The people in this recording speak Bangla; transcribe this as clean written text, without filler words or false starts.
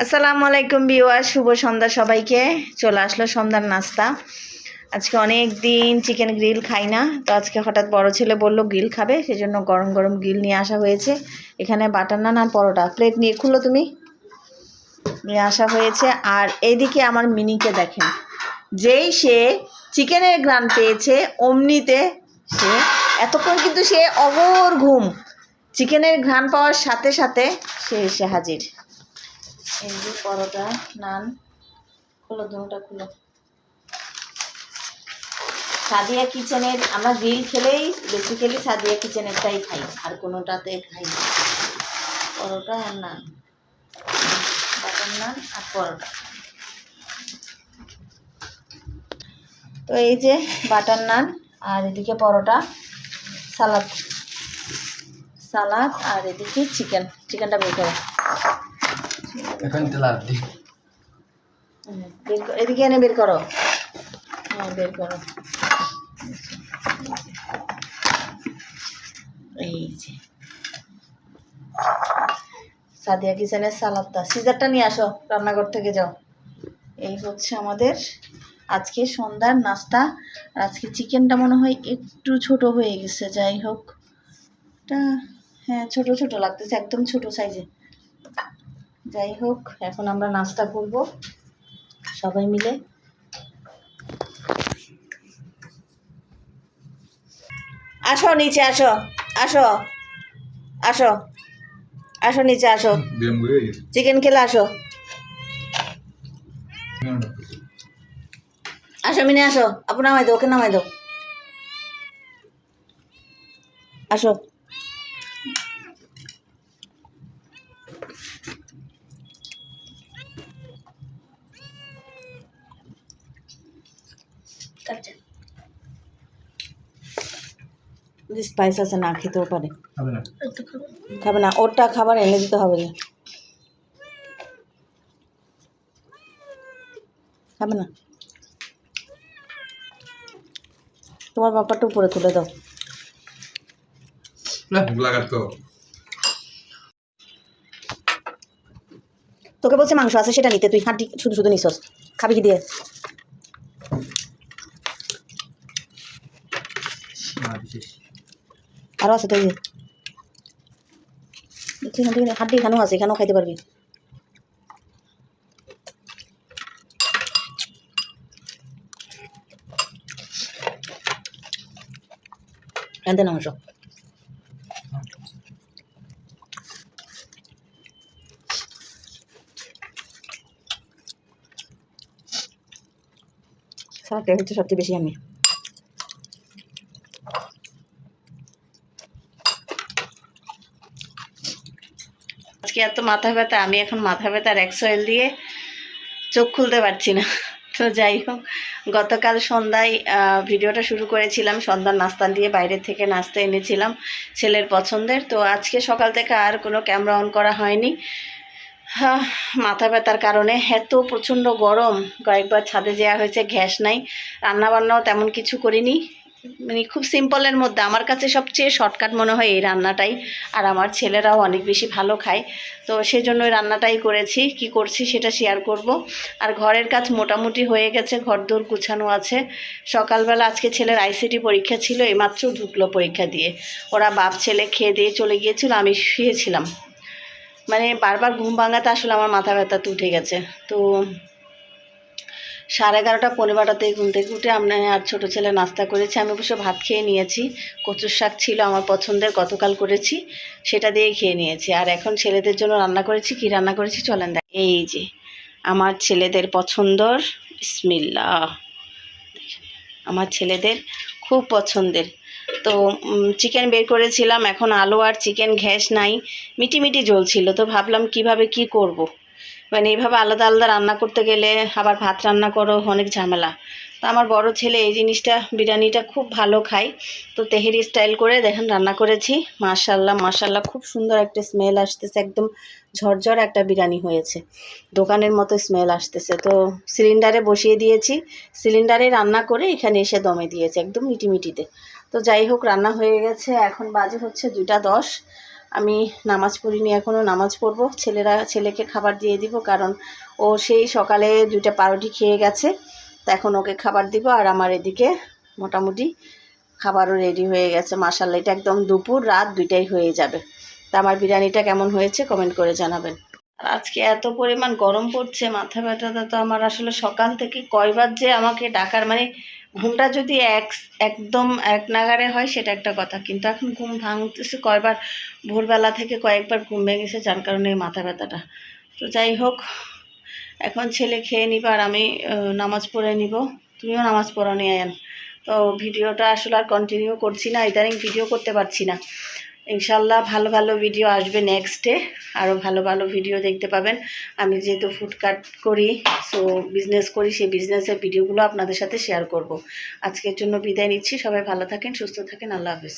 আসসালামু আলাইকুম ভিউয়ার, শুভ সন্ধ্যা সবাইকে। চলে আসলো সন্ধ্যার নাস্তা। আজকে অনেক দিন চিকেন গ্রিল খাই না, তো আজকে হঠাৎ বড় ছেলে বললো গ্রিল খাবে, সেজন্য গরম গরম গ্রিল নিয়ে আসা হয়েছে। এখানে বাটার নান আর পরোটা, প্লেট নিয়ে খুললো তুমি, নিয়ে আসা হয়েছে। আর এইদিকে আমার মিনিকে দেখেন, যেই সে চিকেনের গ্রান পেয়েছে অমনিতে সে এতক্ষণ কিন্তু সে অগোর ঘুম, চিকেনের ঘ্রাণ পাওয়ার সাথে সাথে সে এসে হাজির। এই যে পরোটা, নান, খুলো দুটা খুলো। সাদিয়া কিচেনের আমরা গ্রিল খেলেই বেসিক্যালি সাদিয়া কিচেনেরটাই খাই, আর কোনোটাতে খাই না। পরোটা আর নান, বাটার নান আর পরোটা। তো এই যে বাটার নান, আর এদিকে পরোটা, সালাদ সালাদ, আর এদিকে চিকেনটা বের করো। এদিকে এনে বের করো, হ্যাঁ বের করো। এই যে সাদিয়া কিচেনের সালাদটা, সিজারটা নিয়ে আসো, রান্নাঘর থেকে যাও। এই হচ্ছে আমাদের আজকে সন্ধ্যার নাস্তা। আর আজকে চিকেনটা মনে হয় একটু ছোট হয়ে গেছে, যাই হোক এটা, হ্যাঁ ছোট ছোট লাগতেছে, একদম ছোট সাইজে। যাই হোক, এখন আমরা নাস্তা করব সবাই মিলে। আসো নিচে, আসো আসো আসো আসো নিচে আসো, চিকেন খেলে আসো, আসো মিনে আসো। আপু নামাই দাও, ওকে নামাই দাও, আসো। স্পাইস আছে, না খেতেও পারে। খাবে না, ওরটা খাবার এনে দিতে হবে না, খাবে না। তোমার বাপারটা উপরে তুলে দাও। তোকে বলছে মাংস আছে সেটা নিতে, তুই হাঁটি শুধু শুধু নিছস। খাবি কি দিয়ে? আরো আছে তো, এই যে হাড্ডি এখানেও আছে, এখানেও খাইতে পারবি। এনতে না মাংস, সালাদটা হচ্ছে সবচেয়ে বেশি। আমি আজকে এত মাথা ব্যথা, আমি এখন মাথা ব্যথার এক্সয়েল দিয়ে চোখ খুলতে পারছি না। তো যাই হোক, গতকাল সন্ধ্যায় ভিডিওটা শুরু করেছিলাম, সন্ধ্যার নাস্তা দিয়ে বাইরে থেকে নাস্তা এনেছিলাম ছেলের পছন্দের। তো আজকে সকাল থেকে আর কোনো ক্যামেরা অন করা হয়নি, মাথা ব্যথার কারণে। এত প্রচণ্ড গরম, কয়েকবার ছাদে যাওয়া হয়েছে, গ্যাস নাই, রান্নাবান্নাও তেমন কিছু করিনি। মানে খুব সিম্পলের মধ্যে আমার কাছে সবচেয়ে শর্টকাট মনে হয় এই রান্নাটাই, আর আমার ছেলেরাও অনেক বেশি ভালো খায়। তো সেই জন্য ওই রান্নাটাই করেছি। কি করছি সেটা শেয়ার করব। আর ঘরের কাজ মোটামুটি হয়ে গেছে, ঘরদোর গুছানো আছে। সকালবেলা আজকে ছেলের আইসিটি পরীক্ষা ছিল, এইমাত্র ঢুকলো পরীক্ষা দিয়ে। ওরা বাপ ছেলে খেয়ে দিয়ে চলে গিয়েছিল, আমি শুয়েছিলাম। মানে বারবার ঘুম ভাঙাতে আসলে আমার মাথা ব্যথাতে উঠে গেছে। তো 11:30 পৌনে 12টাতেই ঘুম থেকে উঠে আমরা আর ছোটো ছেলে নাস্তা করেছি। আমি অবশ্য ভাত খেয়ে নিয়েছি, কচুর শাক ছিল আমার পছন্দের, গতকাল করেছি, সেটা দিয়েই খেয়ে নিয়েছি। আর এখন ছেলেদের জন্য রান্না করেছি। কি রান্না করেছি চলেন দেখ। এই যে আমার ছেলেদের পছন্দর, বিসমিল্লাহ, আমার ছেলেদের খুব পছন্দের। তো চিকেন বের করেছিলাম, এখন আলু আর চিকেন ঘ্যাস নাই, মিটি মিটি ঝোল ছিল। তো ভাবলাম কিভাবে কি করব, মানে এইভাবে আলাদা আলাদা রান্না করতে গেলে আবার ভাত রান্না করো, অনেক ঝামেলা। তো আমার বড় ছেলে এই জিনিসটা, বিরিয়ানিটা খুব ভালো খায়। তো তেহেরি স্টাইল করে দেখেন রান্না করেছি। মাশাল্লাহ মাশাল্লাহ, খুব সুন্দর একটা স্মেল আসতেছে, একদম ঝরঝর একটা বিরিয়ানি হয়েছে, দোকানের মতো স্মেল আসতেছে। তো সিলিন্ডারে বসিয়ে দিয়েছি, সিলিন্ডারে রান্না করে এখানে এসে দমে দিয়েছে একদম মিটিমিটিতে। তো যাই হোক, রান্না হয়ে গেছে, এখন বাজে হচ্ছে 2টা 10। আমি নামাজ পড়িনি, এখনও নামাজ পড়বো। ছেলেকে খাবার দিয়ে দিব, কারণ ও সেই সকালে 2টা পাউরুটি খেয়ে গেছে। তা এখন ওকে খাবার দিব। আর আমার এদিকে মোটামুটি খাবারও রেডি হয়ে গেছে। মাশাআল্লাহ, এটা একদম দুপুর রাত 2টাই হয়ে যাবে। তা আমার বিরিয়ানিটা কেমন হয়েছে কমেন্ট করে জানাবেন। আর আজকে এত পরিমাণ গরম পড়ছে, মাথা ব্যথাটা তো আমার আসলে সকাল থেকে কয়বার যে আমাকে ডাকার, মানে ঘুমটা যদি একদম এক নাগাড়ে হয় সেটা একটা কথা, কিন্তু এখন ঘুম ভাঙতেছে কয়বার, ভোরবেলা থেকে কয়েকবার ঘুম ভেঙেছে, যার কারণে এই মাথা ব্যথাটা। তো যাই হোক, এখন ছেলে খেয়ে নিব আর আমি নামাজ পড়ে নিব। তুমিও নামাজ পড়ো নি আয়ান? তো ভিডিওটা আসলে আর কন্টিনিউ করছি না, ইদানিং ভিডিও করতে পারছি না। ইনশাল্লাহ ভালো ভালো ভিডিও আসবে নেক্সটে, আরও ভালো ভালো ভিডিও দেখতে পাবেন। আমি যেহেতু ফুডকার্ট করি, সো বিজনেস করি, সেই বিজনেসের ভিডিওগুলো আপনাদের সাথে শেয়ার করব। আজকের জন্য বিদায় নিচ্ছি। সবাই ভালো থাকেন, সুস্থ থাকেন। আল্লাহ হাফেজ।